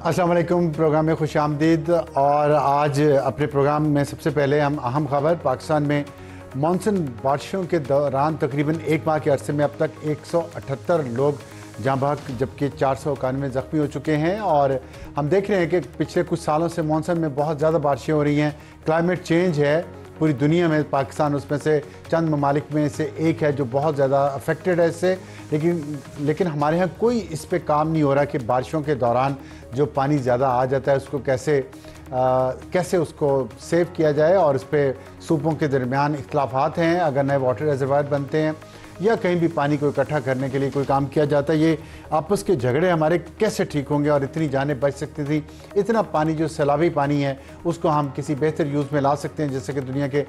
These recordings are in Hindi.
अस्सलाम वालेकुम। प्रोग्राम में खुश आमदीद। और आज अपने प्रोग्राम में सबसे पहले हम अहम खबर, पाकिस्तान में मानसून बारिशों के दौरान तकरीबन एक माह के अरसे में अब तक 178 लोग जाँ बहक जबकि 491 ज़ख्मी हो चुके हैं। और हम देख रहे हैं कि पिछले कुछ सालों से मानसून में बहुत ज़्यादा बारिशें हो रही हैं। क्लाइमेट चेंज है पूरी दुनिया में, पाकिस्तान उसमें से चंद ममालिक में से एक है जो बहुत ज़्यादा अफेक्टेड है इससे। लेकिन हमारे यहाँ कोई इस पे काम नहीं हो रहा कि बारिशों के दौरान जो पानी ज़्यादा आ जाता है उसको कैसे उसको सेव किया जाए। और इस पर सूबों के दरमियान इख्तलाफात हैं, अगर नए वाटर रिजर्वायर बनते हैं या कहीं भी पानी को इकट्ठा करने के लिए कोई काम किया जाता है, ये आपस के झगड़े हमारे कैसे ठीक होंगे और इतनी जानें बच सकती थी। इतना पानी जो सैलाबी पानी है उसको हम किसी बेहतर यूज़ में ला सकते हैं जैसे कि दुनिया के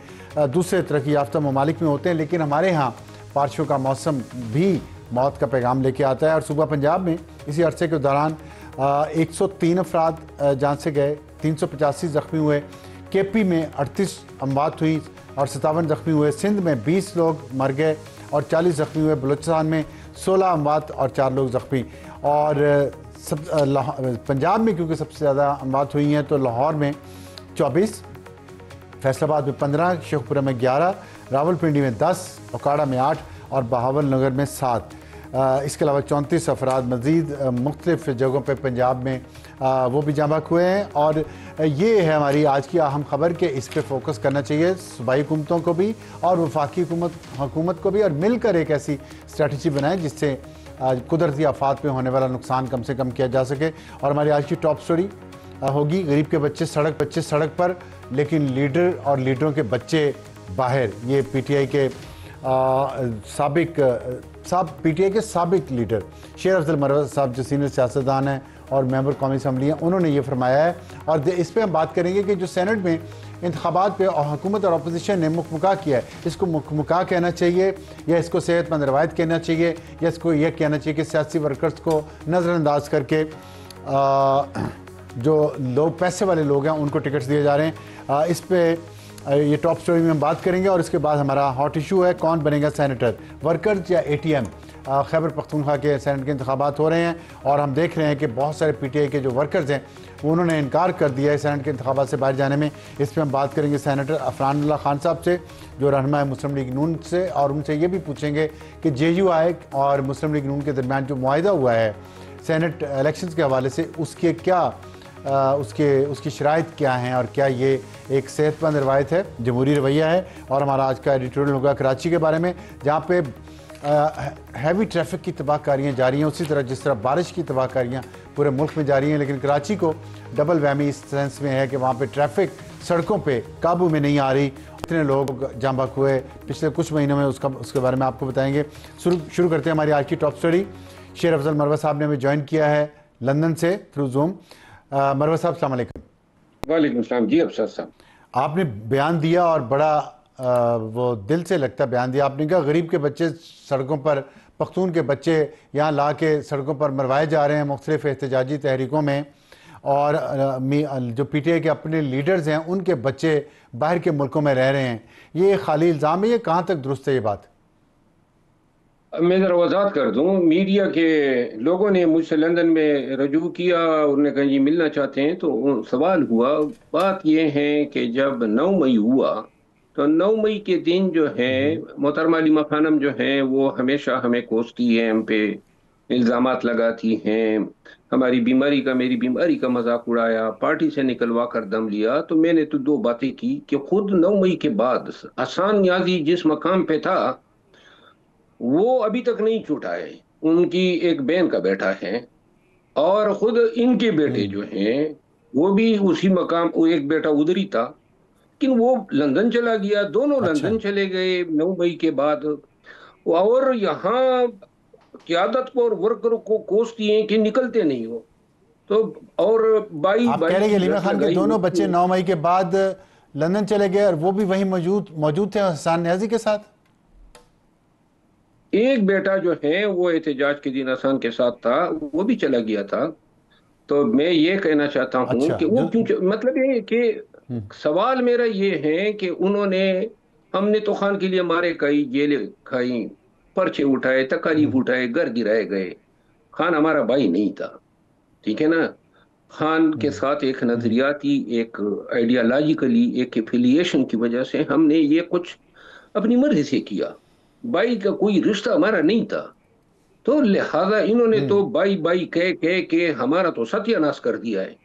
दूसरे तरक्की याफ्ता ममालिक में होते हैं। लेकिन हमारे यहाँ बारिशों का मौसम भी मौत का पैगाम लेके आता है। और सूबा पंजाब में इसी अरसे के दौरान 103 अफराद जान से गए, 385 ज़ख्मी हुए। केपी में 38 अमवात हुई और 57 ज़ख्मी हुए। सिंध में 20 लोग मर गए और 40 ज़ख्मी हुए। बलूचिस्तान में 16 अमवात और 4 लोग ज़ख्मी। और पंजाब में क्योंकि सबसे ज़्यादा अमवात हुई हैं तो लाहौर में 24, फैसलाबाद में 15, शेखपुरा में 11, रावलपिंडी में 10, ओकाड़ा में 8 और बहावल नगर में 7। इसके अलावा 34 अफराद मज़ीद मुख्तलिफ़ जगहों पर पंजाब में वो भी जाँ बहक हुए हैं। और ये है हमारी आज की अहम खबर कि इस पर फोकस करना चाहिए सूबाई हुकूमतों को भी और वफाकी हुकूमत को भी, और मिलकर एक ऐसी स्ट्रेटजी बनाएं जिससे कुदरती आफात में होने वाला नुकसान कम से कम किया जा सके। और हमारी आज की टॉप स्टोरी होगी गरीब के बच्चे सड़क पर लेकिन लीडर और लीडरों के बच्चे बाहर। ये पीटीआई के साबिक लीडर शेर अफजल मरवत साहब जो सीनियर सियासतदान हैं और मेंबर कौमी असम्बली हैं, उन्होंने ये फरमाया है। और इस पर हम बात करेंगे कि जो सेनेट में इंतखाबात पे हुकूमत और अपोजिशन ने मुकमुका किया है, इसको मुकमुका कहना चाहिए या इसको सेहतमंद रवायत कहना चाहिए या इसको यह कहना चाहिए कि सियासी वर्कर्स को नज़रअंदाज करके जो लोग पैसे वाले लोग हैं उनको टिकट्स दिए जा रहे हैं। इस पर ये टॉप स्टोरी में हम बात करेंगे। और इसके बाद हमारा हॉट इशू है, कौन बनेगा सेनेटर, वर्कर्स या एटीएम। खैबर पख्तूनख्वा के सेनेट के इंतखाबात हो रहे हैं और हम देख रहे हैं कि बहुत सारे पीटीआई के जो वर्कर्स हैं उन्होंने इनकार कर दिया है सेनेट के इंतखाबात से बाहर जाने में। इस पर हम बात करेंगे सेनेटर अफरानुल्लाह खान साहब से जो रहनुमा है मुस्लिम लीग नून से, और उनसे ये भी पूछेंगे कि JUI और मुस्लिम लीग नून के दरमियान जो मुआहिदा हुआ है सेनेट इलेक्शंस के हवाले से उसके क्या उसकी शराइत क्या हैं और क्या ये एक सेहतमंद रवायत है, जमहूरी रवैया है। और हमारा आज का एडिटोरियल होगा कराची के बारे में जहाँ पे हैवी ट्रैफिक की तबाहकारियाँ जारी हैं, उसी तरह जिस तरह बारिश की तबाहकारियाँ पूरे मुल्क में जारी हैं। लेकिन कराची को डबल वहमी इस सेंस में है कि वहाँ पे ट्रैफिक सड़कों पे काबू में नहीं आ रही। इतने लोग जाँ बहक हुए पिछले कुछ महीनों में, उसके बारे में आपको बताएंगे। शुरू करते हैं हमारी आज की टॉप स्टोरी। शेर अफजल मरवत साहब ने हमें ज्वाइन किया है लंदन से थ्रू जूम। मरवत साहब अस्सलाम वालेकुम। वालेकुम सलाम जी अफसर साहब। आपने बयान दिया और बड़ा वो दिल से लगता बयान दिया। आपने कहा गरीब के बच्चे सड़कों पर, पख्तून के बच्चे यहाँ ला के सड़कों पर मरवाए जा रहे हैं मुख्तलिफ एहतजाजी तहरीकों में, और जो पीटीआई के अपने लीडर्स हैं उनके बच्चे बाहर के मुल्कों में रह रहे हैं। ये खाली इल्ज़ाम है, ये कहाँ तक दुरुस्त है ये बात? मैं ज़रा वजाहत कर दूं, मीडिया के लोगों ने मुझसे लंदन में रजू किया, उन्होंने कहा जी मिलना चाहते हैं, तो सवाल हुआ। बात यह है कि जब 9 मई हुआ तो 9 मई के दिन जो है मोहतरमा अलीमा खानम जो है वो हमेशा हमें कोसती है, हम पे इल्ज़ामात लगाती हैं, हमारी बीमारी का, मेरी बीमारी का मजाक उड़ाया, पार्टी से निकलवा कर दम लिया। तो मैंने तो दो बातें की कि खुद 9 मई के बाद हसन न्याजी जिस मकाम पे था वो अभी तक नहीं छूटा है। उनकी एक बहन का बेटा है और खुद इनके बेटे जो हैं वो भी उसी मकाम, वो एक बेटा उधर ही था लेकिन वो लंदन चला गया, दोनों अच्छा। लंदन चले गए 9 मई के बाद। और यहाँ क्यादत को और वर्कर को कोसती हैं कि निकलते नहीं हो। तो और बाई आप कह बाई रहे हैं कि की अलीमा रट खान के लगाई दोनों हुई बच्चे है। 9 मई के बाद लंदन चले गए और वो भी वहीं मौजूद थे हसन न्याजी के साथ? एक बेटा जो है वो एहतजाज के दिन हसन के साथ था, वो भी चला गया था। तो मैं ये कहना चाहता हूं अच्छा। कि वो जो क्यों, मतलब ये कि सवाल मेरा ये है कि उन्होंने, हमने तो खान के लिए मारे खाई, जेलें खाई, पर्चे उठाए, तकालीफ उठाए, घर गिराए गए। खान हमारा भाई नहीं था, ठीक है ना। खान के साथ एक नजरियाती, एक आइडियालॉजिकली, एक एफिलिएशन की वजह से हमने ये कुछ अपनी मर्जी से किया। बाई का कोई रिश्ता हमारा नहीं था, तो लिहाजा इन्होंने तो बाई बाई कह कह के हमारा तो सत्यानाश कर दिया है।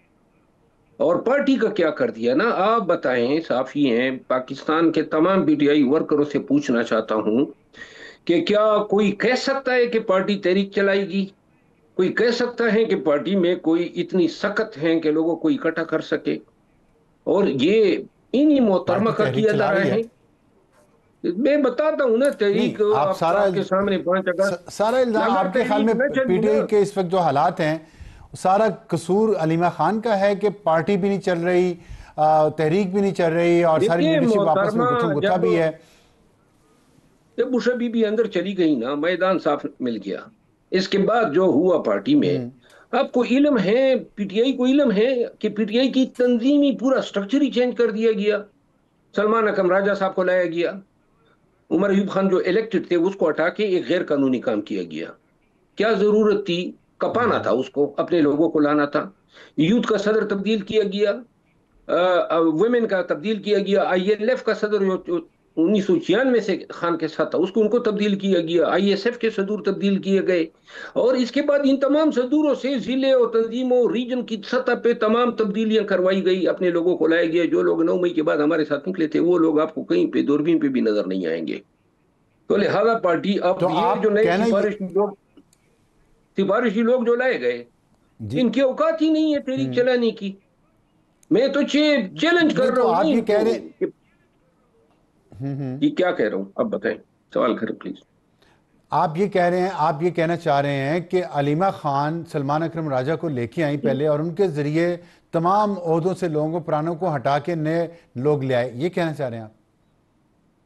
और पार्टी का क्या कर दिया ना, आप बताएं, साफी हैं, पाकिस्तान के तमाम पीटीआई वर्करों से पूछना चाहता हूं कि क्या कोई कह सकता है कि पार्टी तहरीक चलाएगी? कोई कह सकता है कि पार्टी में कोई इतनी सख्त है कि लोगों को इकट्ठा कर सके? और ये इन्हीं मोहतरमा पार्टी का तहरीक किया जा चला रहा रही है। है। मैं बताता हूं ना, नहीं, तहरीक आप सारा आफ्ताब के सामने 5 अगस्त, सारा इल्जाम अगर आपके ख्याल तहरीक में न चली पीटीआई ना। के इस वक्त जो हालात हैं, सारा कसूर अलीमा खान का है कि पार्टी भी नहीं चल रही, तहरीक भी नहीं चल रही और सारी देखिए लीडरशिप आपस में मोहतरमा, गुत्थम गुत्था जब भी है। जब उषा बीबी अंदर चली गई ना, मैदान साफ मिल गया। इसके बाद जो हुआ पार्टी में, आपको इल्म है, पीटीआई को इल्म है कि पीटीआई की तंजीमी पूरा स्ट्रक्चर ही चेंज कर दिया गया। सलमान अकरम राजा साहब को लाया गया, उमर अयूब खान जो इलेक्टेड थे उसको हटा के एक गैर कानूनी काम किया गया। क्या जरूरत थी? कपाना था उसको, अपने लोगों को लाना था। यूथ का सदर तब्दील किया गया, वुमेन का तब्दील किया गया, आईएलएफ का सदर जो 1996 से खान के साथ था उसको उनको तब्दील किया गया, आईएसएफ के सदूर तब्दील किए गए। और इसके बाद इन तमाम सदूरों से जिले और तंजीमों रीजन की सतह पे तमाम तब्दीलियां करवाई गई, अपने लोगों को लाया गया। जो लोग 9 मई के बाद हमारे साथ निकले थे वो लोग आपको कहीं पे दूरबीन पे भी नजर नहीं आएंगे। तो लिहाजा पार्टी, तो अब ये जो आप नए कहना ये सिफारिशी लोग जो लाए गए, जी। इनकी औकात ही नहीं है तहरीक चलाने की। मैं तो चैलेंज कर नहीं, रहा तो हूं ना आप ये कह इनको रहे कि ये क्या कह रहा हूं, अब बताएं, सवाल करें प्लीज। आप ये कह रहे हैं, आप ये कहना चाह रहे हैं कि अलीमा खान सलमान अकरम राजा को लेके आई पहले और उनके जरिए तमाम ओहदों से लोगों को, पुरानों को हटा के नए लोग ले आए, ये कहना चाह रहे हैं आप?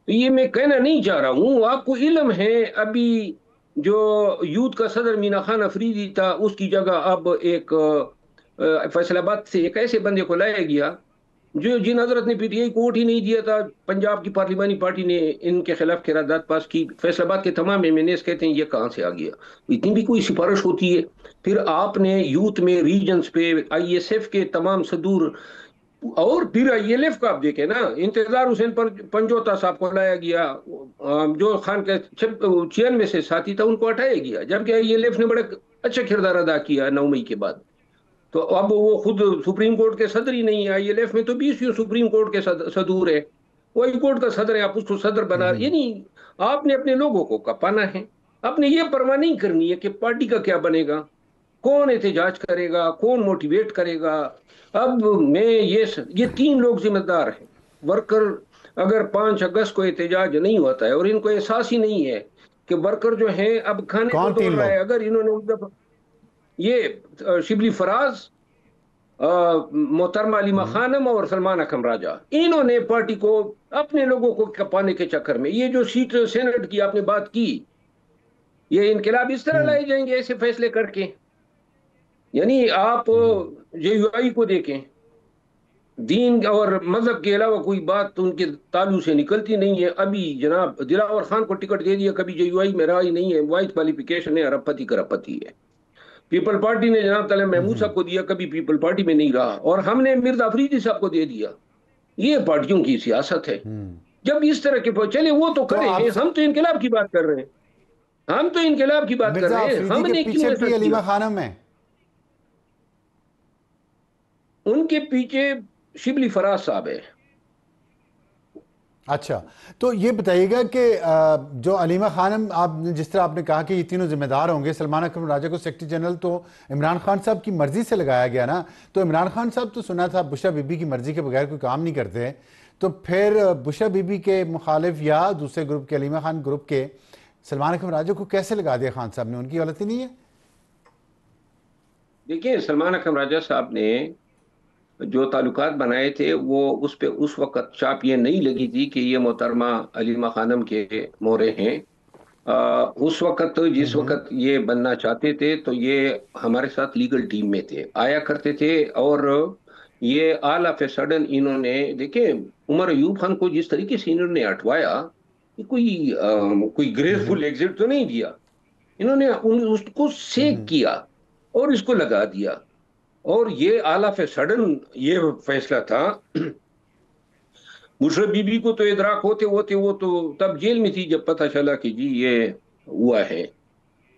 तो ये मैं कहना नहीं चाह रहा हूं, आपको इल्म है। अभी जो यूथ का सदर मीना खान अफरीदी था, उसकी जगह अब एक फैसलाबाद से एक ऐसे बंदे को लाया गया जो, जिन हजरत ने पीटीआई को वोट ही नहीं दिया था। पंजाब की पार्लिमानी पार्टी ने इनके खिलाफ करारदाद पास की। फैसलाबाद के तमाम एमएनएस कहते हैं ये कहां से आ गया? इतनी भी कोई सिफारिश होती है? फिर आपने यूथ में रीजन्स पे आईएसएफ के तमाम सदूर, और फिर आईएलएफ का आप देखें ना, इंतजार हुसैन पर पंजोता साहब को लाया गया, जो खान के 96 से साथी था उनको हटाया गया, जबकि आईएलएफ ने बड़ा अच्छा किरदार अदा किया 9 मई के बाद। तो अब वो खुद सुप्रीम कोर्ट के सदर ही नहीं है, आईएलएफ में तो 20 सुप्रीम कोर्ट के सदूर है, वो हाई कोर्ट का सदर है, आप उसको सदर बना, यानी आपने अपने लोगों को कपाना है। आपने ये परवाह नहीं करनी है कि पार्टी का क्या बनेगा, कौन एहतजाज करेगा, कौन मोटिवेट करेगा। अब मैं ये 3 लोग जिम्मेदार हैं, वर्कर। अगर 5 अगस्त को एहतजाज नहीं होता है और इनको एहसास ही नहीं है कि वर्कर जो है अब खाने को कौन दौड़ 3 रहा है, लोग? अगर इन्होंने उस दफा ये शिबली फराज, मोहतरमा अलीमा खानम और सलमान अकरम राजा, इन्होंने पार्टी को अपने लोगों को कपाने के चक्कर में, ये जो सीट सेनेट की आपने बात की, ये इनकलाब इस तरह लाए जाएंगे ऐसे फैसले करके? यानी आप जेयूआई को देखें, दीन और मजहब के अलावा कोई बात तो उनके तालु से निकलती नहीं है। अभी जनाब दिलावर खान को टिकट दे दिया, कभी जेयूआई में रहा ही नहीं है, वाइट क्वालिफिकेशन है, अरबपति करपति है। पीपल पार्टी ने जनाब तले महमूद साहब को दिया, कभी पीपल पार्टी में नहीं रहा, और हमने मिर्जा अफरीदी साहब को दे दिया। ये पार्टियों की सियासत है। जब इस तरह के चले वो तो तो करें, आप हम तो इनकलाब की बात कर रहे हैं, हम तो इनकलाब की बात कर मिर्जा रहे हैं, अफरीदी के हमने क्यों पीछे ऐसा भी अलीमा किया? खानम है? उनके पीछे शिबली फराज साहब है। अच्छा, तो ये बताइएगा कि जो अलीमा खानम, आपने जिस तरह आपने कहा कि ये तीनों जिम्मेदार होंगे, सलमान अकरम राजा को सेक्रेटरी जनरल तो इमरान खान साहब की मर्जी से लगाया गया ना, तो इमरान खान साहब तो सुना था बुशरा बीबी की मर्जी के बगैर कोई काम नहीं करते, तो फिर बुशरा बीबी के मुखालिफ या दूसरे ग्रुप के, अलीमा खान ग्रुप के सलमान अकरम राजा को कैसे लगा दिया खान साहब ने? उनकी गलती नहीं है? देखिए, सलमान अकरम राजा साहब ने जो ताल्लुकात बनाए थे वो उस पे उस वक्त चाप ये नहीं लगी थी कि ये मोहतरमा अलीमा खानम के मोहरे हैं। उस वक्त जिस वक्त ये बनना चाहते थे तो ये हमारे साथ लीगल टीम में थे, आया करते थे। और ये ऑल ऑफ ए सडन इन्होंने, देखे, उमर अयूब खान को जिस तरीके से इन्होंने हटवाया, ये कोई ग्रेसफुल एग्जिट तो नहीं दिया इन्होंने, उसको सेक किया और इसको लगा दिया। और ये आला फे सडन ये फैसला था। मुशर्रफ बीबी को तो इदराक होते होते वो तो तब जेल में थी जब पता चला कि जी ये हुआ है।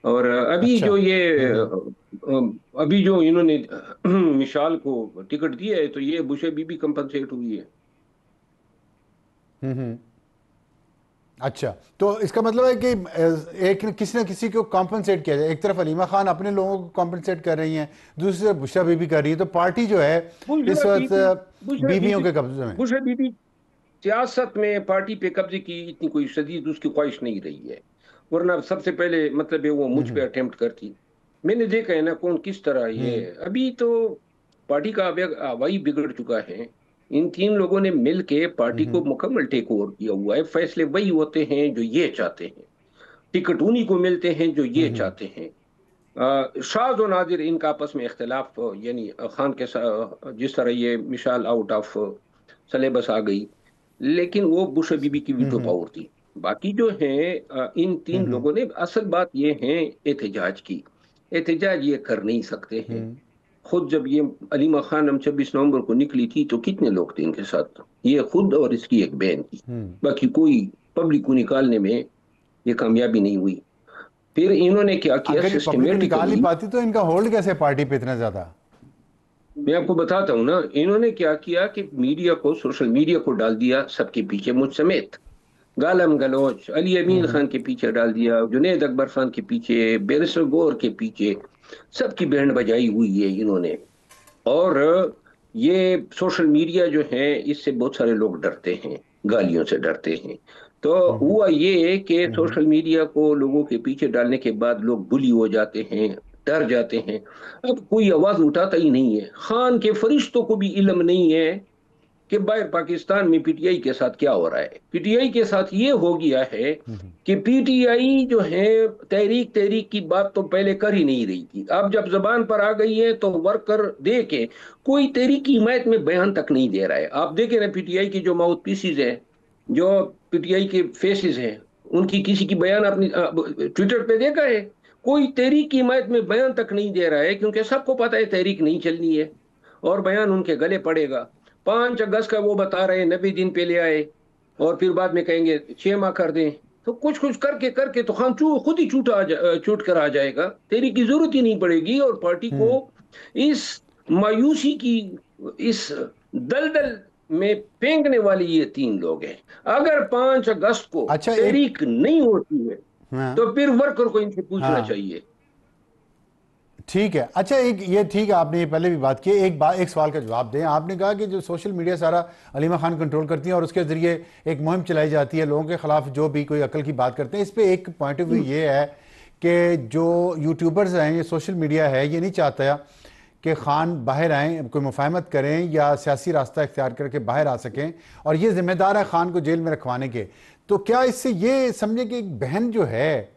और अभी अच्छा। जो ये अभी जो इन्होंने मिसाल को टिकट दिया है तो ये बुशे बीबी कंपनसेट हुई है। हम्म। अच्छा, तो इसका मतलब है कि एक किसी न किसी को कॉम्पनसेट किया जाए। एक तरफ अलीमा खान अपने लोगों को कॉम्पनसेट कर रही हैं, दूसरी तरफ बुशरा बीबी कर रही है, तो पार्टी जो है इस बुशरा वक्त बीबी बुशरा बीवियों बीबी के कब्जे में। बुशरा बीबी सियासत में पार्टी पे कब्जे की इतनी कोई शदीद उसकी ख्वाहिश नहीं रही है। वरना सबसे पहले मतलब है वो मुझ पे अटेम्प्ट करती। मैंने देखा है ना कौन किस तरह ये हम्म। अभी तो पार्टी का हवाई बिगड़ चुका है। इन तीन लोगों ने मिल के पार्टी को मुकम्मल टेक ओवर किया हुआ है। फैसले वही होते हैं जो ये चाहते हैं, टिकट उन्हीं को मिलते हैं जो ये चाहते हैं। शाज और नादिर इनका आपस में इख्तलाफ यानी खान के साथ जिस तरह ये मिसाल आउट ऑफ सलेबस आ गई, लेकिन वो बुश बीबी की वीटो पावर थी। बाकी जो है इन तीन लोगों ने असल बात ये है एहतजाज की। एहतजाज ये कर नहीं सकते हैं। खुद जब ये अलीमा खानम 26 नवंबर को निकली थी तो कितने लोग थे इनके साथ, ये खुद और इसकी एक बहन थी। बाकी कोई पब्लिक को निकालने में ये कामयाबी नहीं हुई। फिर इन्होंने क्या किया अगर ये पब्लिक को निकाल नहीं सिस्टमेटिकली। पाती तो इनका होल्ड कैसे है पार्टी पे इतना ज्यादा? मैं आपको बताता हूँ ना, इन्होंने क्या किया कि मीडिया को, सोशल मीडिया को डाल दिया सबके पीछे, मुझ समेत। गालम गलौच अली अमीन खान के पीछे डाल दिया, जुनेद अकबर खान के पीछे, बैरिस्टर गौर के पीछे, सबकी बैंड बजाई हुई है इन्होंने। और ये सोशल मीडिया जो है इससे बहुत सारे लोग डरते हैं, गालियों से डरते हैं। तो हुआ ये कि सोशल मीडिया को लोगों के पीछे डालने के बाद लोग बुली हो जाते हैं, डर जाते हैं। अब कोई आवाज उठाता ही नहीं है। खान के फरिश्तों को भी इल्म नहीं है कि बाहर पाकिस्तान में पीटीआई के साथ क्या हो रहा है। पीटीआई के साथ ये हो गया है कि पीटीआई जो है तहरीक तहरीक की बात तो पहले कर ही नहीं रही थी। अब जब जबान पर आ गई है तो वर्कर दे के कोई तहरीक की हिमायत में बयान तक नहीं दे रहा है। आप देखें ना पीटीआई की जो माउथ पीसीज है, जो पीटीआई के फेसेस हैं, उनकी किसी की बयान आपने ट्विटर पे देखा है? कोई तहरीक की हिमायत में बयान तक नहीं दे रहा है क्योंकि सबको पता है तहरीक नहीं चलनी है और बयान उनके गले पड़ेगा। 5 अगस्त का वो बता रहे हैं 90 दिन पे ले आए और फिर बाद में कहेंगे 6 माह कर दें। तो कुछ कुछ करके करके तो खान खुद ही छूट कर आ जाएगा। तेरी की जरूरत ही नहीं पड़ेगी और पार्टी को इस मायूसी की, इस दलदल में फेंकने वाले ये तीन लोग हैं। अगर 5 अगस्त को अच्छा, एक तहरीक नहीं होती है हाँ तो फिर वर्कर को इनसे पूछना हाँ चाहिए। ठीक है। अच्छा, एक ये ठीक है, आपने ये पहले भी बात की। एक सवाल का जवाब दें। आपने कहा कि जो सोशल मीडिया सारा अलीमा खान कंट्रोल करती है और उसके ज़रिए एक मुहिम चलाई जाती है लोगों के ख़िलाफ़ जो भी कोई अकल की बात करते हैं। इस पर एक पॉइंट ऑफ व्यू ये है कि जो यूट्यूबर्स हैं, ये सोशल मीडिया है, ये नहीं चाहता कि खान बाहर आएँ, कोई मुफाहमत करें या सियासी रास्ता इख्तियार करके बाहर आ सकें, और ये जिम्मेदार है खान को जेल में रखवाने के। तो क्या इससे ये समझे कि एक बहन जो है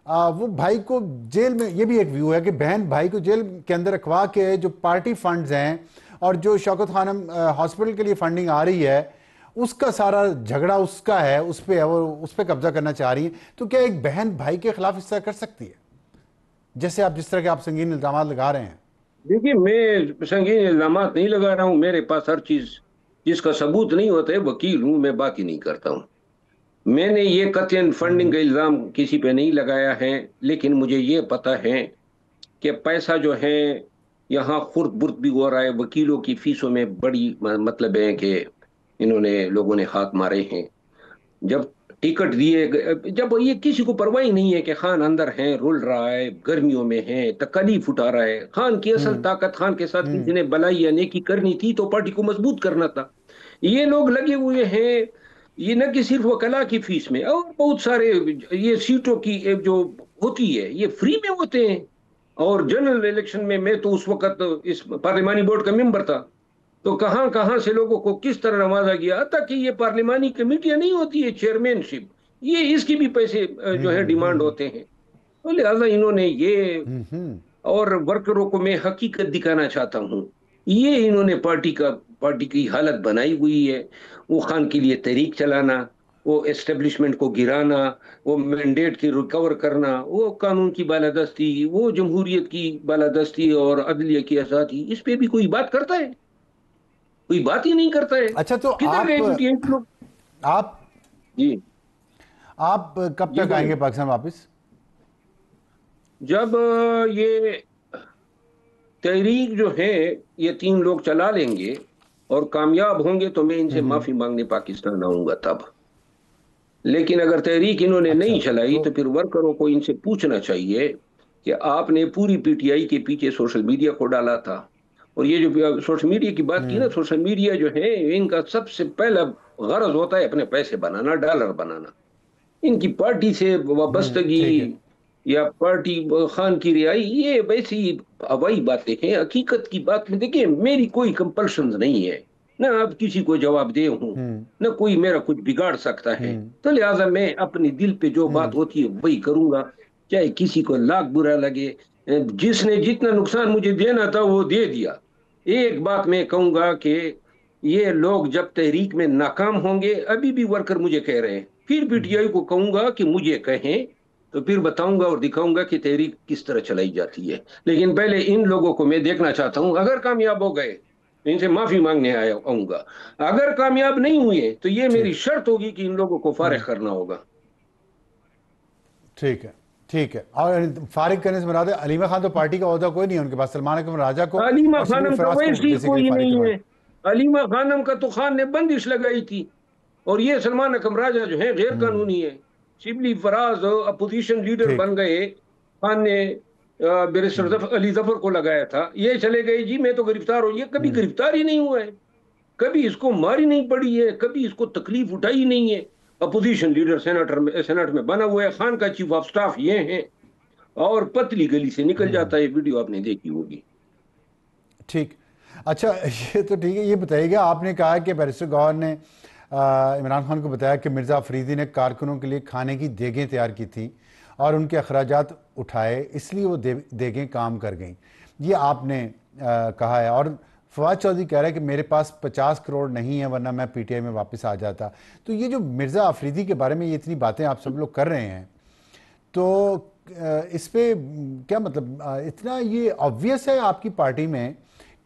वो भाई को जेल में, ये भी एक व्यू है कि बहन भाई को जेल के अंदर रखवा के जो पार्टी फंड्स हैं और जो शौकत खानम हॉस्पिटल के लिए फंडिंग आ रही है उसका सारा झगड़ा उसका है, उस पर है, वो उस पर कब्जा करना चाह रही है। तो क्या एक बहन भाई के खिलाफ इस तरह कर सकती है, जैसे आप जिस तरह के आप संगीन इल्जाम लगा रहे हैं? देखिए, मैं संगीन इल्जाम नहीं लगा रहा हूँ। मेरे पास हर चीज जिसका सबूत नहीं होता है, वकील हूँ, मैं बात ही नहीं करता हूँ। मैंने ये कतई फंडिंग का इल्जाम किसी पे नहीं लगाया है, लेकिन मुझे ये पता है कि पैसा जो है यहाँ खुर्द बुर्द भी हो रहा है। वकीलों की फीसों में बड़ी मतलब है कि इन्होंने लोगों ने हाथ मारे हैं। जब टिकट दिए जब ये किसी को परवाह ही नहीं है कि खान अंदर है, रुल रहा है, गर्मियों में है, तकलीफ उठा रहा है। खान की असल ताकत, खान के साथ किसी ने भलाई या नेकी करनी थी तो पार्टी को मजबूत करना था। ये लोग लगे हुए हैं, ये न कि सिर्फ वकला की फीस में और बहुत सारे ये सीटों की जो होती है ये फ्री में होते हैं। और जनरल इलेक्शन में मैं तो उस वक्त इस पार्लिमानी बोर्ड का मेंबर था, तो कहां कहां से लोगों को किस तरह नवाजा गया था कि ये पार्लिमानी कमेटियां नहीं होती है चेयरमैनशिप, ये इसकी भी पैसे जो है डिमांड होते हैं। तो लिहाजा इन्होंने ये, और वर्करों को मैं हकीकत दिखाना चाहता हूँ, ये इन्होंने पार्टी की हालत बनाई हुई है। वो खान के लिए तहरीक चलाना, वो एस्टेब्लिशमेंट को गिराना, वो मैंडेट की रिकवर करना, वो कानून की बालादस्ती, वो जमहूरियत की बालादस्ती और अदलिया की आज़ादी, इस पे भी कोई बात करता है? कोई बात ही नहीं करता है। अच्छा, तो किधर गए पीटीआई के लोग? आप जी। आप कब जी तक बोले। आएंगे पाकिस्तान वापस? जब ये तहरीक जो है ये 3 लोग चला लेंगे और कामयाब होंगे तो मैं इनसे हम्म। माफी मांगने पाकिस्तान आऊंगा तब। लेकिन अगर तहरीक इन्होंने अच्छा, नहीं चलाई तो तो फिर वर्करों को इनसे पूछना चाहिए कि आपने पूरी पीटीआई के पीछे सोशल मीडिया को डाला था। और ये जो सोशल मीडिया की बात की ना, हम्म सोशल मीडिया जो है इनका सबसे पहला गरज होता है अपने पैसे बनाना, डॉलर बनाना। इनकी पार्टी से वाबस्तगी ठीक है। या पार्टी खान की रिहाई ये वैसी हवाई बातें हैं। हकीकत की बात में देखिए, मेरी कोई कंपल्शन नहीं है, ना अब किसी को जवाब दे हूं, हम्म ना कोई मेरा कुछ बिगाड़ सकता है। हम्म तो लिहाजा मैं अपने दिल पे जो बात हम्म होती है वही करूंगा, चाहे किसी को लाख बुरा लगे। जिसने जितना नुकसान मुझे देना था वो दे दिया। एक बात मैं कहूंगा कि ये लोग जब तहरीक में नाकाम होंगे, अभी भी वर्कर मुझे कह रहे हैं, फिर पीटीआई को कहूंगा कि मुझे कहें, तो फिर बताऊंगा और दिखाऊंगा कि तहरीक किस तरह चलाई जाती है। लेकिन पहले इन लोगों को मैं देखना चाहता हूं। अगर कामयाब हो गए तो इनसे माफी मांगने आया आऊंगा। अगर कामयाब नहीं हुए तो ये मेरी ठीक। शर्त होगी कि इन लोगों को फारिग हम्म करना होगा। ठीक है। ठीक है, और फारिग करने से मुराद है अलीमा खान तो पार्टी का ओहदा कोई नहीं है उनके पास, सलमान अकबर राजा को अलीमा और शिबली खानम का फराज को वैसे ही बेसिकली कोई फारिग नहीं करवा। है। अलीमा खानम का तो खान ने बंदिश लगाई थी। और ये सलमान अकबर राजा जो है गैर हम्म। कानूनी है। शिबली फराज अपोजिशन लीडर ठीक। बन गए, खान ने बैरिस्टर हम्म अली जफर को लगाया था, ये चले गए जी मैं तो गिरफ्तार हो। ये कभी हम्म गिरफ्तार ही नहीं हुआ है, कभी इसको मारी नहीं पड़ी है, कभी इसको तकलीफ उठाई नहीं है। अपोजिशन लीडर सेनेट में बना हुआ है, खान का चीफ ऑफ स्टाफ ये है, और पतली गली से निकल हम्म। जाता है। वीडियो आपने देखी होगी। ठीक। अच्छा, ये तो ठीक है, ये बताइएगा, आपने कहा कि बैरिस्टर गौहर ने इमरान खान को बताया कि मिर्ज़ा अफरीदी ने कारकुनों के लिए खाने की देगें तैयार की थी और उनके अखराजात उठाए, इसलिए वो देगें काम कर गईं। ये आपने कहा है। और फवाद चौधरी कह रहा है कि मेरे पास 50 करोड़ नहीं है वरना मैं पीटीआई में वापस आ जाता। तो ये जो मिर्ज़ा अफरीदी के बारे में ये इतनी बातें आप सब लोग कर रहे हैं, तो इस पे क्या मतलब, इतना ये ऑब्वियस है आपकी पार्टी में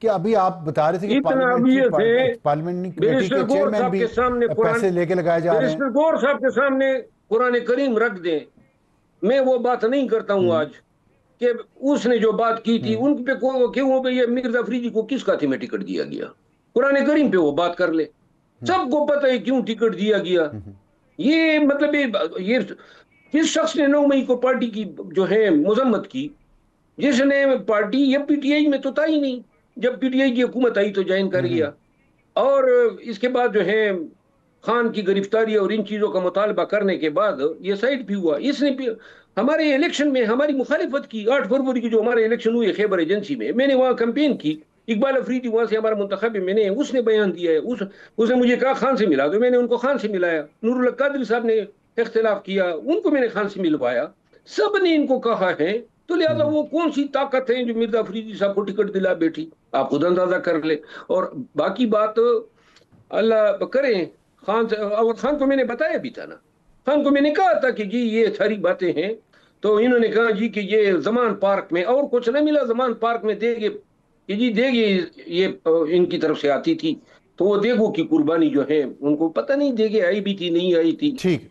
कि अभी आप बता रहे थे कि इतना obvious है। पार्लियामेंट्री कमेटी बैरिस्टर के गौर चेयरमैन साहब भी के सामने कुरान पैसे लेके लगाए जा रहे हैं। बैरिस्टर गौर साहब के सामने कुरान करीम रख दें। मैं वो बात नहीं करता हूं हम्म आज कि उसने जो बात की थी हम्म उन पे क्यों पे ये मिर्जा फरीदी को किस खाते में टिकट दिया गया। कुरान करीम पे वो बात कर ले, सबको पता है क्यों टिकट दिया गया। हम्म ये मतलब ये जिस शख्स ने 9 मई को पार्टी की जो है मजम्मत की, जिसने पार्टी ये पीटीआई में तो था ही नहीं, जब पीटीआई की हुकूमत आई तो ज्वाइन कर हम्म गया। और इसके बाद जो है खान की गिरफ्तारी और इन चीजों का मुतालबा करने के बाद ये साइड भी हुआ। इसने भी हमारे इलेक्शन में हमारी मुखालिफत की। 8 फरवरी की जो हमारे इलेक्शन हुए खैबर एजेंसी में, मैंने वहां कैंपेन की। इकबाल अफरीदी वहां से हमारा मुंतखब है, मैंने उसने बयान दिया है। उसने मुझे कहा खान से मिला, तो मैंने उनको खान से मिलाया। नूरुल कादरी साहब ने इख्तिलाफ किया, उनको मैंने खान से मिलवाया। सब ने इनको कहा है। तो लिहाजा हम्म वो कौन सी ताकत है जो मिर्जा अफरीदी साहब को टिकट दिला बैठी, आप खुद अंदाजा कर ले। और बाकी बात अल्लाह करें, खान से और खान को मैंने बताया भी था ना। खान को मैंने कहा था कि जी ये सारी बातें हैं। तो इन्होंने कहा जी कि ये जमान पार्क में, और कुछ नहीं मिला जमान पार्क में देगे कि जी देगे, ये इनकी तरफ से आती थी। तो वो देगो की कुर्बानी जो है उनको पता नहीं देगे आई भी थी नहीं आई थी। ठीक।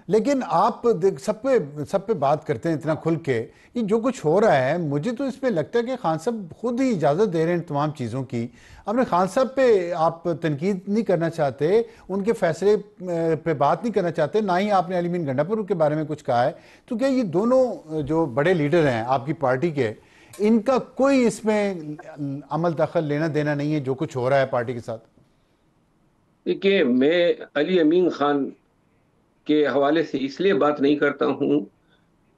लेकिन आप सब पे बात करते हैं इतना खुल के, ये जो कुछ हो रहा है मुझे तो इसमें लगता है कि खान साहब खुद ही इजाज़त दे रहे हैं तमाम चीज़ों की। अपने खान साहब पे आप तनकीद नहीं करना चाहते, उनके फैसले पे बात नहीं करना चाहते, ना ही आपने अलीमीन गंडापुर के बारे में कुछ कहा है। तो क्या ये दोनों जो बड़े लीडर हैं आपकी पार्टी के, इनका कोई इसमें अमल दखल लेना देना नहीं है जो कुछ हो रहा है पार्टी के साथ? देखिए, मैं अली अमीन खान के हवाले से इसलिए बात नहीं करता हूं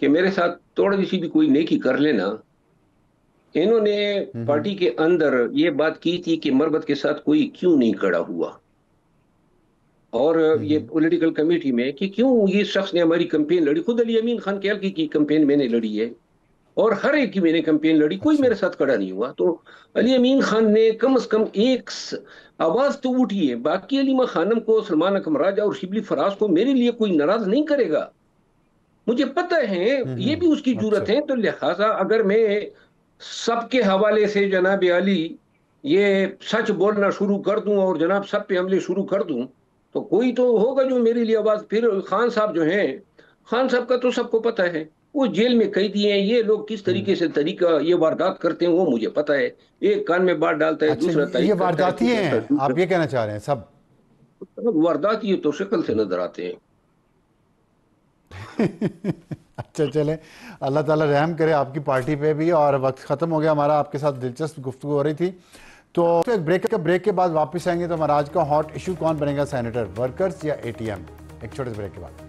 कि मेरे साथ थोड़ी सी भी कोई नेकी कर लेना। इन्होंने हम्म पार्टी के अंदर ये बात की थी कि मरबत के साथ कोई क्यों नहीं खड़ा हुआ, और ये हम्म पॉलिटिकल कमेटी में कि क्यों ये शख्स ने हमारी कैंपेन लड़ी। खुद अली अमीन खान के हल्के की कैंपेन मैंने लड़ी है। और हर एक की मैंने कैंपेन लड़ी, कोई मेरे साथ खड़ा नहीं हुआ। तो अली अमीन खान ने कम से कम एक आवाज तो उठी है। बाकी अलीमा खानम को, सलमान अकरम राजा और शिबली फराज को मेरे लिए कोई नाराज नहीं करेगा, मुझे पता है, ये भी उसकी अच्छा। जरूरत है। तो लिहाजा अगर मैं सबके हवाले से जनाब अली ये सच बोलना शुरू कर दूं और जनाब सब पे हमले शुरू कर दूं, तो कोई तो होगा जो मेरे लिए आवाज। फिर खान साहब जो हैं, खान साहब का तो सबको पता है, वो जेल में कैदी हैं। ये लोग किस तरीके से तरीका ये वारदात करते हैं वो मुझे पता है। एक कान में बात डालता है, अच्छा, दूसरा ये तारीफ करता है, वारदाती तीसरा हैं आप ये कहना चाह रहे हैं सब? वारदात ये तो शक्ल से नजर आते हैं। अच्छा चले, अल्लाह ताला रहम करे आपकी पार्टी पे भी। और वक्त ख़त्म हो गया हमारा, आपके साथ दिलचस्प गुफ्तगू हो रही थी। तो एक ब्रेक के बाद वापस आएंगे। तो हमारा आज का हॉट इशू कौन बनेगा सेनेटर, वर्कर्स या एटीएम? एक छोटे से ब्रेक के बाद।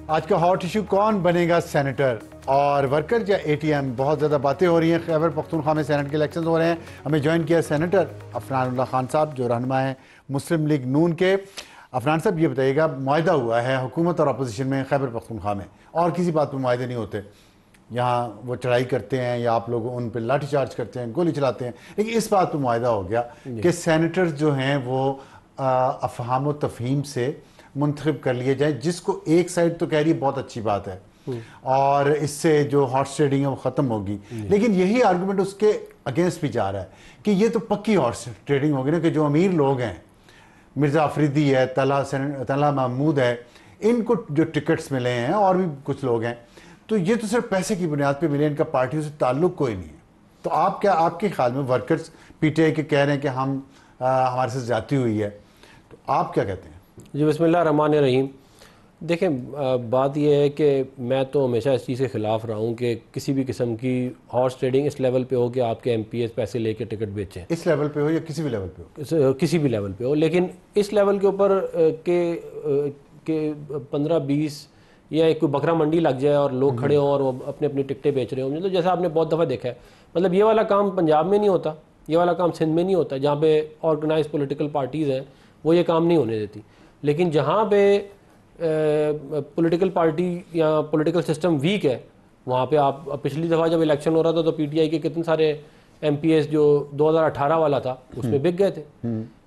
आज का हॉट इशू कौन बनेगा सेनेटर और वर्कर या एटीएम? बहुत ज़्यादा बातें हो रही हैं। खैबर पख्तूनख्वा में सेनेट के इलेक्शन हो रहे हैं। हमें ज्वाइन किया सेनेटर अफनान खान साहब, जो रहनुमा हैं मुस्लिम लीग नून के। अफनान साहब ये बताइएगा, मुआहदा हुआ है हुकूमत और अपोजिशन में खैबर पख्तूनख्वा में, और किसी बात पर मुआहदे नहीं होते। यहाँ वो चढ़ाई करते हैं या आप लोग उन पर लाठी चार्ज करते हैं, गोली चलाते हैं, लेकिन इस बात पर मुआहदा हो गया कि सेनेटर्स जो हैं वो अफहाम व तफहीम से मुंतखब कर लिए जाए, जिसको एक साइड तो कह रही है बहुत अच्छी बात है और इससे जो हॉर्स ट्रेडिंग है वो ख़त्म होगी, लेकिन यही आर्गूमेंट उसके अगेंस्ट भी जा रहा है कि ये तो पक्की हॉर्स ट्रेडिंग होगी ना, कि जो अमीर लोग हैं, मिर्ज़ा अफरीदी है, तला महमूद है, इनको जो टिकट्स मिले हैं और भी कुछ लोग हैं, तो ये तो सिर्फ पैसे की बुनियाद पे मिले, इनका पार्टियों से ताल्लुक़ कोई नहीं है। तो आप क्या, आपके ख्याल में वर्कर्स पीटीआई के कह रहे हैं कि हम हमारे साथ जाती हुई है, तो आप क्या कहते हैं? जी बिस्मिल्लाह रहमान रहीम। देखें, बात यह है कि मैं तो हमेशा इस चीज़ के ख़िलाफ़ रहा हूँ कि किसी भी किस्म की हॉर्स ट्रेडिंग इस लेवल पे हो कि आपके एमपीएस पैसे लेके टिकट बेचें। इस लेवल पे हो या किसी भी लेवल पे हो? किसी भी लेवल पे हो, लेकिन इस लेवल के ऊपर के 15-20 या एक कोई बकरा मंडी लग जाए और लोग खड़े हों और वो अपने अपनी टिकटें बेच रहे हों, तो जैसा आपने बहुत दफ़ा देखा है, मतलब ये वाला काम पंजाब में नहीं होता, ये वाला काम सिंध में नहीं होता, जहाँ पे ऑर्गेनाइज पॉलिटिकल पार्टीज़ हैं वो ये काम नहीं होने देती। लेकिन जहाँ पे पॉलिटिकल पार्टी या पॉलिटिकल सिस्टम वीक है, वहाँ पे आप पिछली दफ़ा जब इलेक्शन हो रहा था तो पीटीआई के कितने सारे एमपीएस जो 2018 वाला था उसमें बिक गए थे।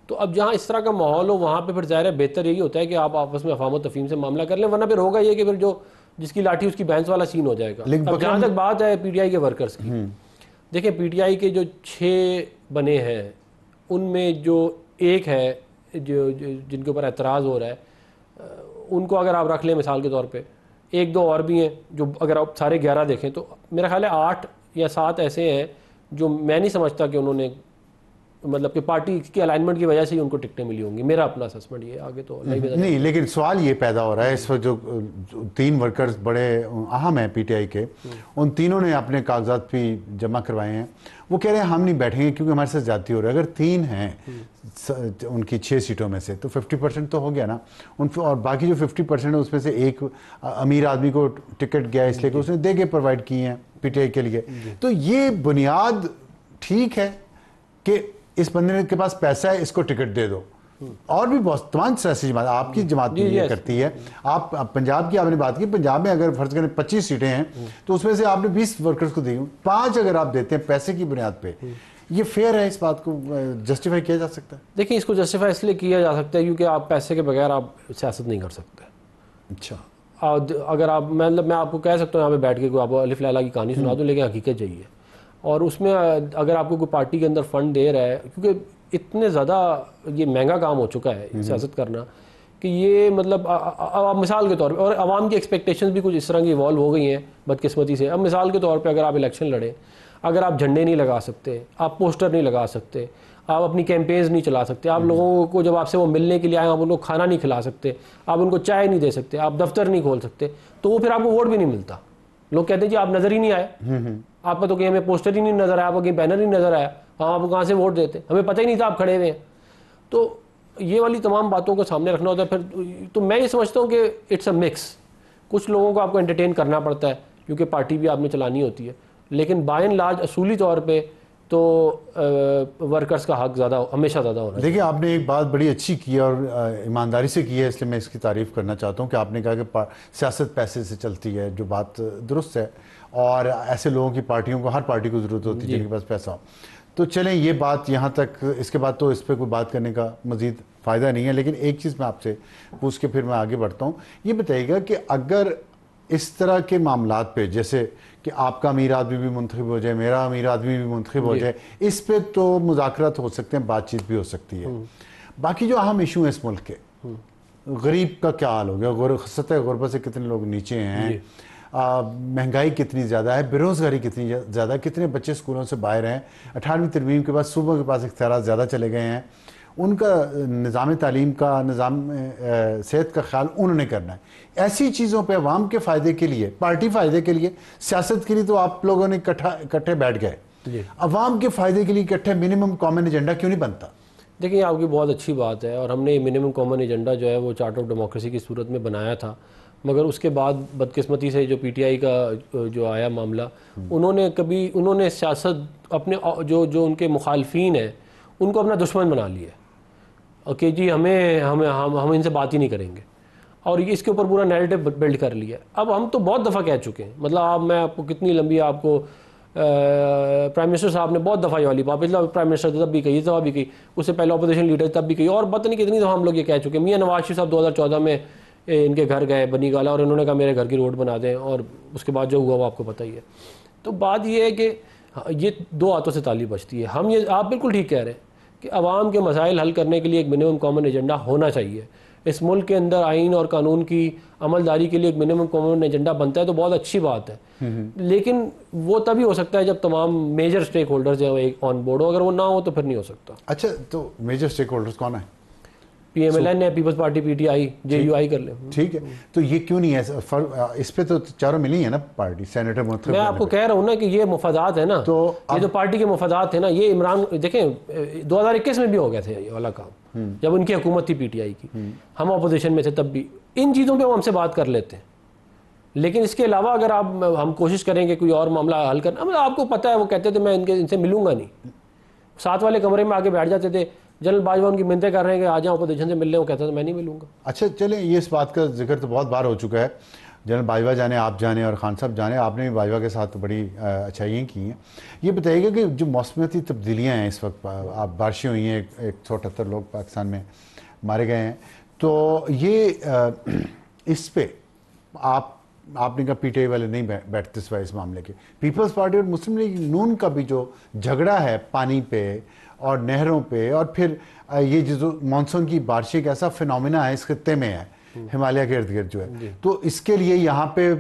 तो अब जहाँ इस तरह का माहौल हो वहाँ पे फिर ज़ाहिर है बेहतर यही होता है कि आप आपस में अफवाह तफहीम से मामला कर लें, वरना फिर होगा ये कि फिर जो जिसकी लाठी उसकी भैंस वाला सीन हो जाएगा। अब जहाँ तक बात है पीटीआई के वर्कर्स की, देखिए पीटीआई के जो 6 बने हैं उनमें जो एक है जो जिनके ऊपर एतराज़ हो रहा है, उनको अगर आप रख लें मिसाल के तौर पे, 1-2 और भी हैं जो अगर आप सारे 11 देखें तो मेरा ख्याल है 8 या 7 ऐसे हैं जो मैं नहीं समझता कि उन्होंने मतलब कि पार्टी की अलाइनमेंट की वजह से ही उनको टिकटें मिली होंगी। मेरा अपना असेसमेंट ये, आगे तो नहीं, लेकिन सवाल ये पैदा हो रहा है इस वक्त जो 3 वर्कर्स बड़े अहम हैं पीटीआई के, उन तीनों ने अपने कागजात भी जमा करवाए हैं। वो कह रहे हैं हम नहीं बैठेंगे क्योंकि हमारे साथ जाती हो रही है। अगर 3 हैं उनकी 6 सीटों में से तो 50% तो हो गया ना उन, और बाकी जो 50% है उसमें से एक अमीर आदमी को टिकट गया इसलिए कि उसने दे के प्रोवाइड किए हैं पीटीआई के लिए। तो ये बुनियाद ठीक है कि इस बंदे के पास पैसा है, इसको टिकट दे दो। और भी बहुत तमाम सियासी जमात, आपकी जमात भी ये करती है। आप पंजाब की आपने बात की, पंजाब में अगर फर्ज करें 25 सीटें हैं तो उसमें से आपने 20 वर्कर्स को दी, 5 अगर आप देते हैं पैसे की बुनियाद पे, ये फेयर है? इस बात को जस्टिफाई किया जा सकता है? देखिए, इसको जस्टिफाई इसलिए किया जा सकता है क्योंकि आप पैसे के बगैर आप सियासत नहीं कर सकते। अच्छा, अगर आप, मतलब मैं आपको कह सकता हूँ यहाँ पे बैठ के कोई आपको अलिफ लैला की कहानी सुना दूँ, लेकिन हकीकत चाहिए। और उसमें अगर आपको कोई पार्टी के अंदर फंड दे रहा है, क्योंकि इतने ज़्यादा ये महंगा काम हो चुका है सियासत करना कि ये मतलब अब मिसाल के तौर पे, और आवाम की एक्सपेक्टेशंस भी कुछ इस तरह की इवॉल्व हो गई हैं बदकिस्मती से। अब मिसाल के तौर पे अगर आप इलेक्शन लड़ें, अगर आप झंडे नहीं लगा सकते, आप पोस्टर नहीं लगा सकते, आप अपनी कैंपेन्स नहीं चला सकते, आप लोगों को जब आपसे वो मिलने के लिए आए आप उनको खाना नहीं खिला सकते, आप उनको चाय नहीं दे सकते, आप दफ्तर नहीं खोल सकते, तो वो फिर आपको वोट भी नहीं मिलता। लोग कहते हैं जी आप नज़र ही नहीं आए, आपको तो कहीं हमें पोस्टर ही नहीं नज़र आया, आपको कहीं बैनर नहीं नज़र आया, हम आपको कहाँ से वोट देते, हमें पता ही नहीं था आप खड़े हुए हैं। तो ये वाली तमाम बातों को सामने रखना होता है। फिर तो मैं ये समझता हूँ कि इट्स अ मिक्स। कुछ लोगों को आपको एंटरटेन करना पड़ता है क्योंकि पार्टी भी आपने चलानी होती है, लेकिन बाय एंड लार्ज असूली तौर पे तो वर्कर्स का हक ज़्यादा हमेशा ज़्यादा होना चाहिए। देखिए, आपने एक बात बड़ी अच्छी की है और ईमानदारी से की है, इसलिए मैं इसकी तारीफ़ करना चाहता हूँ कि आपने कहा कि सियासत पैसे से चलती है, जो बात दुरुस्त है, और ऐसे लोगों की पार्टियों को, हर पार्टी को ज़रूरत होती है जिनके पास पैसा हो। तो चलें, ये बात यहाँ तक, इसके बाद तो इस पर कोई बात करने का मज़ीद फ़ायदा नहीं है। लेकिन एक चीज़ मैं आपसे पूछ के फिर मैं आगे बढ़ता हूँ, ये बताइएगा कि अगर इस तरह के मामलात पे, जैसे कि आपका अमीर आदमी भी मुंतखब हो जाए, मेरा अमीर आदमी भी मुंतखब हो जाए, इस पे तो मुज़ाकरात हो सकते हैं, बातचीत भी हो सकती है। बाकी जो अहम इशू है इस मुल्क के, गरीब का क्या हाल हो गया, सतह गुरबत से कितने लोग नीचे हैं, महंगाई कितनी ज़्यादा है, बेरोज़गारी कितनी ज़्यादा है, कितने बच्चे स्कूलों से बाहर हैं, 18वीं तरमीम के बाद सूबों के पास इख्तियारात ज़्यादा चले गए हैं, उनका निज़ाम तालीम का, निज़ाम सेहत का ख्याल उन्होंने करना है। ऐसी चीज़ों पे अवाम के फ़ायदे के लिए, पार्टी फ़ायदे के लिए, सियासत के लिए तो आप लोगों ने इकट्ठे बैठ गए, अवाम के फ़ायदे के लिए इकट्ठे मिनिमम कॉमन एजेंडा क्यों नहीं बनता? देखिए, आपकी बहुत अच्छी बात है, और हमने मिनिमम कॉमन एजेंडा जो है वो चार्टर ऑफ डेमोक्रेसी की सूरत में बनाया था, मगर उसके बाद बदकिस्मती से जो पीटीआई का जो आया मामला, उन्होंने सियासत अपने जो उनके मुखालफीन हैं उनको अपना दुश्मन बना लिया कि जी हम इनसे बात ही नहीं करेंगे, और इसके ऊपर पूरा नैरेटिव बिल्ड कर लिया। अब हम तो बहुत दफ़ा कह चुके हैं, मतलब मैं आपको कितनी लंबी आपको प्राइम मिनिस्टर साहब ने बहुत दफ़ा ये वाली बात, पिछला प्राइम मिनिस्टर तब भी कही, इस दफ़ा भी कही, उससे पहले अपोजिशन लीडर तब भी कही, और पता नहीं कितनी दफ़ा हम लोग ये कह चुके हैं। मियां नवाज शरीफ साहब 2014 में इनके घर गए बनी गाला, और इन्होंने कहा मेरे घर की रोड बना दें, और उसके बाद जो हुआ वो आपको पता ही है। तो बात ये है कि ये दो हाथों से ताली बजती है। आप बिल्कुल ठीक कह रहे हैं कि अवाम के मसाइल हल करने के लिए एक मिनिमम कॉमन एजेंडा होना चाहिए। इस मुल्क के अंदर आइन और कानून की अमलदारी के लिए एक मिनिमम कॉमन एजेंडा बनता है तो बहुत अच्छी बात है, लेकिन वो तभी हो सकता है जब तमाम मेजर स्टेक होल्डर्स जो है ऑन बोर्ड हो, अगर वो ना हो तो फिर नहीं हो सकता। अच्छा, तो मेजर स्टेक होल्डर्स कौन है? पीएमएलएन है, पीपल्स पार्टी, पीटीआई, जेयूआई कर ले। ठीक है, तो ये क्यों नहीं है? इस पे तो चारों मिली है ना पार्टी, सेनेटर मुंतखब। मैं आपको कह रहा हूँ ना कि ये मुफादात है ना, तो ये जो पार्टी के मुफादात है ना, ये इमरान देखें 2021 में भी हो गए थे ये वाला काम, जब उनकी हुकूमत थी पीटीआई की, हम अपोजिशन में थे तब भी। इन चीज़ों पे वो हमसे बात कर लेते हैं, लेकिन इसके अलावा अगर हम कोशिश करेंगे कोई और मामला हल करना, मतलब आपको पता है वो कहते थे मैं इनसे मिलूंगा नहीं, साथ वाले कमरे में आके बैठ जाते थे। जनरल बाजवा उनकी मिन्नतें कर रहे हैं कि आ जाओ अपोजिशन से मिल रहे, वो कहता था मैं नहीं मिलूंगा। अच्छा चलें, ये इस बात का जिक्र तो बहुत बार हो चुका है, जनरल बाजवा जाने, आप जाने और खान साहब जाने, आपने भी बाजवा के साथ तो बड़ी अच्छाइयाँ की हैं। ये बताइएगा कि जो मौसमियाती तब्दीलियाँ हैं इस वक्त, आप बारिशें हुई हैं, 178 लोग पाकिस्तान में मारे गए हैं, तो ये इस पे आपने कहा पीटीआई वाले नहीं बैठते सिवाय इस मामले के, पीपल्स पार्टी और मुस्लिम लीग नून का भी जो झगड़ा है पानी पे और नहरों पे, और फिर ये जो मानसून की बारिशें का ऐसा फिनोमिना है इस खत्ते में है, हिमालय के इर्द गिर्द जो है, तो इसके लिए यहाँ पे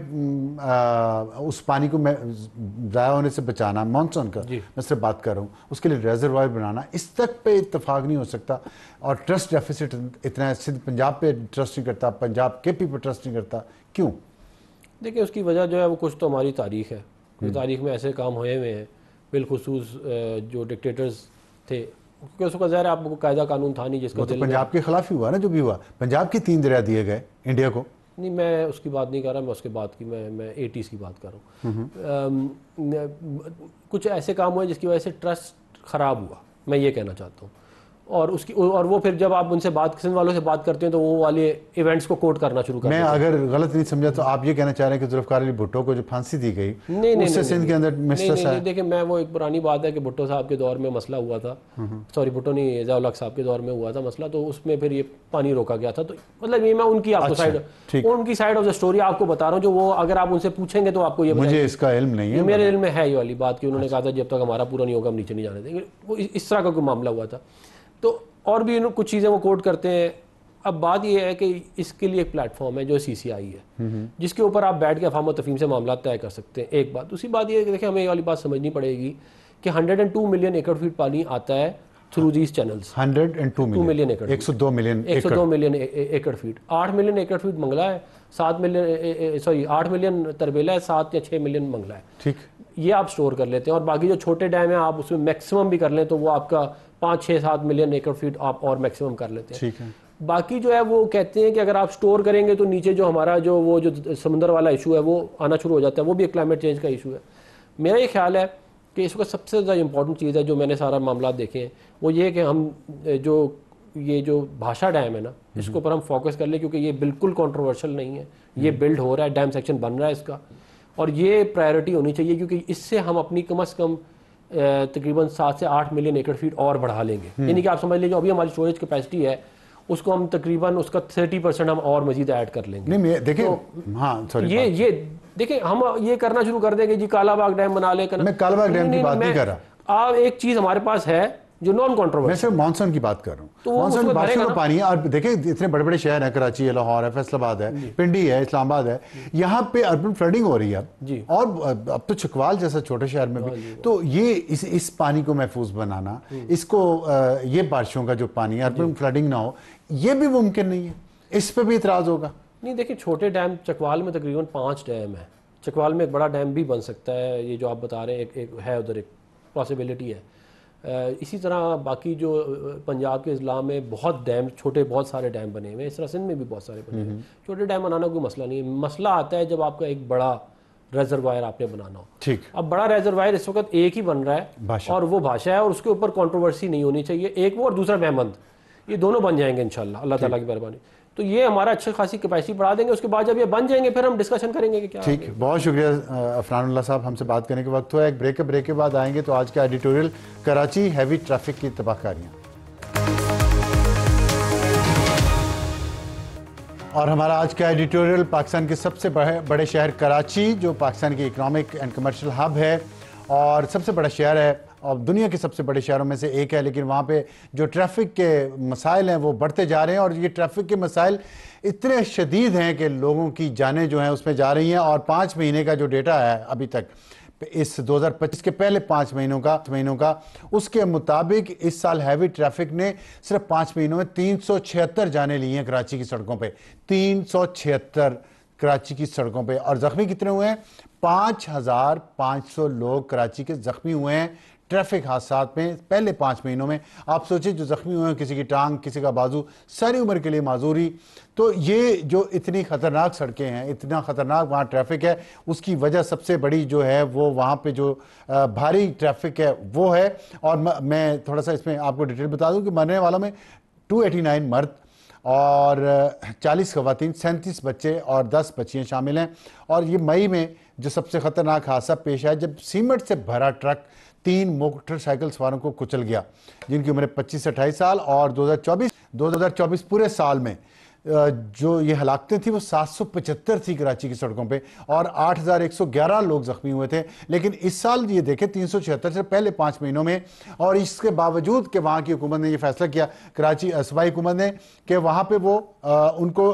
उस पानी को ज़ाया होने से बचाना, मानसून का मैं सिर्फ बात कर रहा हूँ, उसके लिए रेजरवायर बनाना, इस तक पे इत्तेफाक नहीं हो सकता। और ट्रस्ट डेफिसिट इतना है, सिर्फ पंजाब पे ट्रस्ट नहीं करता, पंजाब के पी पर ट्रस्ट नहीं करता, क्यों? देखिए, उसकी वजह जो है वो कुछ तो हमारी तारीख है, तारीख में ऐसे काम हुए हुए हैं, बिलखुसूस जो डिक्टेटर्स थे, क्योंकि उसका ज़ाहिर है आपको कायदा कानून था नहीं जिसका, तो पंजाब के खिलाफ ही हुआ ना जो भी हुआ, पंजाब के 3 दरिया दिए गए इंडिया को। नहीं, मैं उसकी बात नहीं कर रहा, मैं उसके बाद की मैं 80s की बात कर रहा हूँ। कुछ ऐसे काम हुए जिसकी वजह से ट्रस्ट ख़राब हुआ, मैं ये कहना चाहता हूँ, और वो फिर जब आप उनसे सिंध वालों से बात करते हैं तो वो वाले इवेंट्स को कोट करना शुरू करते हैं। मैं अगर गलत नहीं समझा तो आप ये कहना चाह रहे हैं कि जुल्फ़िकार अली भुट्टो को जो फांसी दी गई उससे सिंध के अंदर मिस्ट्रेस है? देखिए, मैं वो एक पुरानी बात है कि भुट्टो साहब के दौर में मसला हुआ था, सॉरी भुट्टो नहीं, ज़िया-उल-हक साहब के दौर में हुआ था मसला, तो उसमें फिर ये पानी रोका गया था। तो मतलब ये मैं उनकी आपको उनकी साइड ऑफ द स्टोरी आपको बता रहा हूँ, जो वो अगर आप उनसे पूछेंगे तो आपको ये, मुझे इसका इल्म नहीं है, मेरे इल्म में है ये वाली बात कि उन्होंने कहा था जब तक हमारा पूरा नहीं होगा हम नीचे नहीं जाने देंगे, वो इस तरह का कोई मामला हुआ था। तो और भी कुछ चीज़ें वो कोट करते हैं। अब बात यह है कि इसके लिए एक प्लेटफॉर्म है जो CCI है, जिसके ऊपर आप बैठ के अफवाह व तफहीम से मामला तय कर सकते हैं। एक बात। दूसरी बात यह है कि देखिए, हमें ये वाली बात समझनी पड़ेगी कि 102 मिलियन एकड़ फीट पानी आता है थ्रू दीज चैनल्स। 102 मिलियन एकड़, 102 मिलियन एकड़ फीट, 8 मिलियन एकड़ फीट मंगला है, 8 मिलियन तरबेला है, 7 या 6 मिलियन मंगला है। ठीक, ये आप स्टोर कर लेते हैं, और बाकी जो छोटे डैम है आप उसमें मैक्सिमम भी कर लें तो वो आपका 5, 6, 7 मिलियन एकड़ फीट आप और मैक्सिमम कर लेते हैं। ठीक है। बाकी जो है वो कहते हैं कि अगर आप स्टोर करेंगे तो नीचे जो हमारा जो समुंदर वाला इशू है वो आना शुरू हो जाता है, वो भी एक क्लाइमेट चेंज का इशू है। मेरा ये ख्याल है कि इस वक्त सबसे ज़्यादा इंपॉर्टेंट चीज़ है जो मैंने सारा मामला देखे हैं वो ये है कि हम जो भाषा डैम है ना, इसके ऊपर हम फोकस कर लें, क्योंकि ये बिल्कुल कंट्रोवर्शियल नहीं है, ये बिल्ड हो रहा है, डैम सेक्शन बन रहा है इसका, और ये प्रायोरिटी होनी चाहिए, क्योंकि इससे हम अपनी कम से कम तकरीबन 7 से 8 मिलियन एकड़ फीट और बढ़ा लेंगे। यानी कि आप समझ लीजिए अभी हमारी स्टोरेज कैपेसिटी है उसको हम तकरीबन उसका 30% हम और मजीद ऐड कर लेंगे। नहीं देखिए तो हाँ सॉरी ये देखिए हम ये करना शुरू कर देंगे जी कालाबाग डैम बना ले। मैं कालाबाग डैम की बात नहीं कर रहा। आप एक चीज हमारे पास है जो नॉन कंट्रोवर्शियल, मैं सिर्फ मानसून की बात कर रहा हूँ। तो मानसून बारिशों का पानी है, और देखिए इतने बड़े बड़े शहर हैं, कराची है, लाहौर है, फैसलाबाद है, पिंडी है, इस्लामाबाद है, यहाँ पे अर्बन फ्लडिंग हो रही है जी। और अब तो चकवाल जैसा छोटे शहर में भी, तो ये इस पानी को महफूज बनाना, इसको ये बारिशों का जो पानी है अर्बन फ्लडिंग ना हो, ये भी मुमकिन नहीं है। इस पर भी इतराज होगा। नहीं देखिए छोटे डैम चकवाल में तकरीबन 5 डैम है, चकवाल में एक बड़ा डैम भी बन सकता है, ये जो आप बता रहे हैं एक है उधर एक पॉसिबिलिटी है। इसी तरह बाकी जो पंजाब के इस्लाम में बहुत डैम छोटे बहुत सारे डैम बने हुए हैं, इस तरह सिंध में भी बहुत सारे बने हुए हैं। छोटे डैम बनाना कोई मसला नहीं है, मसला आता है जब आपका एक बड़ा रेजरवायर आपने बनाना हो। ठीक, अब बड़ा रेजरवायर इस वक्त एक ही बन रहा है और वो भाषा है और उसके ऊपर कंट्रोवर्सी नहीं होनी चाहिए, एक वो और दूसरा मेहमंद, ये दोनों बन जाएंगे इंशाल्लाह अल्लाह ताला की मेहरबानी। तो ये हमारा अच्छी खासी कैपेसिटी बढ़ा देंगे, उसके बाद जब ये बन जाएंगे फिर हम डिस्कशन करेंगे कि क्या। ठीक, बहुत शुक्रिया अफरानुल्लाह साहब, हमसे बात करने का वक्त हुआ है। एक ब्रेक के बाद आएंगे तो आज का एडिटोरियल कराची हैवी ट्रैफिक की तबाहकारियाँ, और हमारा आज का एडिटोरियल पाकिस्तान के सबसे बड़े शहर कराची, जो पाकिस्तान की इकोनॉमिक एंड कमर्शियल हब है और सबसे बड़ा शहर है और दुनिया के सबसे बड़े शहरों में से एक है, लेकिन वहाँ पे जो ट्रैफिक के मसाइल हैं वो बढ़ते जा रहे हैं, और ये ट्रैफिक के मसाइल इतने शदीद हैं कि लोगों की जानें जो हैं उसमें जा रही हैं। और 5 महीने का जो डेटा है अभी तक इस 2025 के पहले 5 महीनों का उसके मुताबिक इस साल हैवी ट्रैफिक ने सिर्फ 5 महीनों में 376 जानें ली हैं कराची की सड़कों पे, 376 कराची की सड़कों पे। और जख्मी कितने हुए हैं? 5500 लोग कराची के जख्मी हुए हैं ट्रैफिक हादसा में पहले 5 महीनों में। आप सोचिए जो जख्मी हुए हैं, किसी की टांग, किसी का बाजू, सारी उम्र के लिए माजूरी। तो ये जो इतनी ख़तरनाक सड़कें हैं, इतना ख़तरनाक वहाँ ट्रैफिक है, उसकी वजह सबसे बड़ी जो है वो वहाँ पे जो भारी ट्रैफिक है वो है। और मैं थोड़ा सा इसमें आपको डिटेल बता दूँ कि मरने वालों में 289 मर्द और 40 खवातीन, 37 बच्चे और 10 बच्चियाँ शामिल हैं। और ये मई में जो सबसे ख़तरनाक हादसा पेश आया जब सीमेंट से भरा ट्रक 3 मोटरसाइकिल सवारों को कुचल गया, जिनकी उम्र 25 से 28 साल। और 2024 पूरे साल में जो ये हलाकतें थी वो 775 थी कराची की सड़कों पे और 8111 लोग जख्मी हुए थे। लेकिन इस साल ये देखें 376 से पहले 5 महीनों में, और इसके बावजूद कि वहाँ की हुकूमत ने ये फैसला किया, कराची सूबाई हुकूमत ने, कि वहाँ पे वो उनको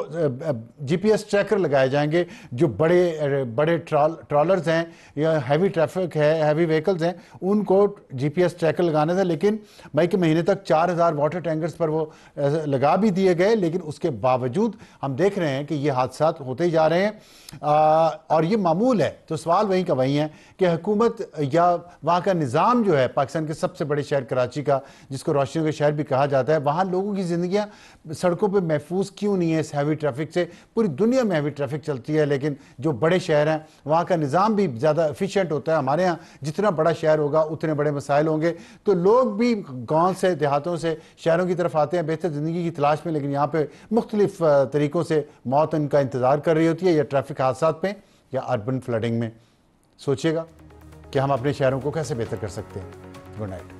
GPS ट्रैकर लगाए जाएंगे, जो बड़े ट्रॉलर्स हैं या हैवी ट्रैफिक है, हैवी व्हीकल्स हैं, उनको GPS ट्रैकर लगाने थे। लेकिन मई के महीने तक 4000 वाटर टैंकर्स पर वो लगा भी दिए गए, लेकिन उसके बावजूद हम देख रहे हैं कि ये हादसा होते ही जा रहे हैं और ये मामूल है। तो सवाल वहीं का वहीं है कि हुकूमत या वहाँ का निज़ाम जो है, पाकिस्तान के सबसे बड़े शहर कराची का, जिसको रोशनियों का शहर भी कहा जाता है, वहाँ लोगों की ज़िंदगियाँ सड़कों पे महफूज क्यों नहीं है इस हैवी ट्रैफिक से? पूरी दुनिया में हैवी ट्रैफिक चलती है, लेकिन जो बड़े शहर हैं वहाँ का निज़ाम भी ज़्यादा एफिशिएंट होता है। हमारे यहाँ जितना बड़ा शहर होगा उतने बड़े मसाइल होंगे, तो लोग भी गाँव से, देहातों से शहरों की तरफ आते हैं बेहतर ज़िंदगी की तलाश में, लेकिन यहाँ पर मुख्तलिफ तरीकों से मौत उनका इंतज़ार कर रही होती है, या ट्रैफिक हादसा में या अर्बन फ्लडिंग में। सोचिएगा कि हम अपने शहरों को कैसे बेहतर कर सकते हैं। Good night.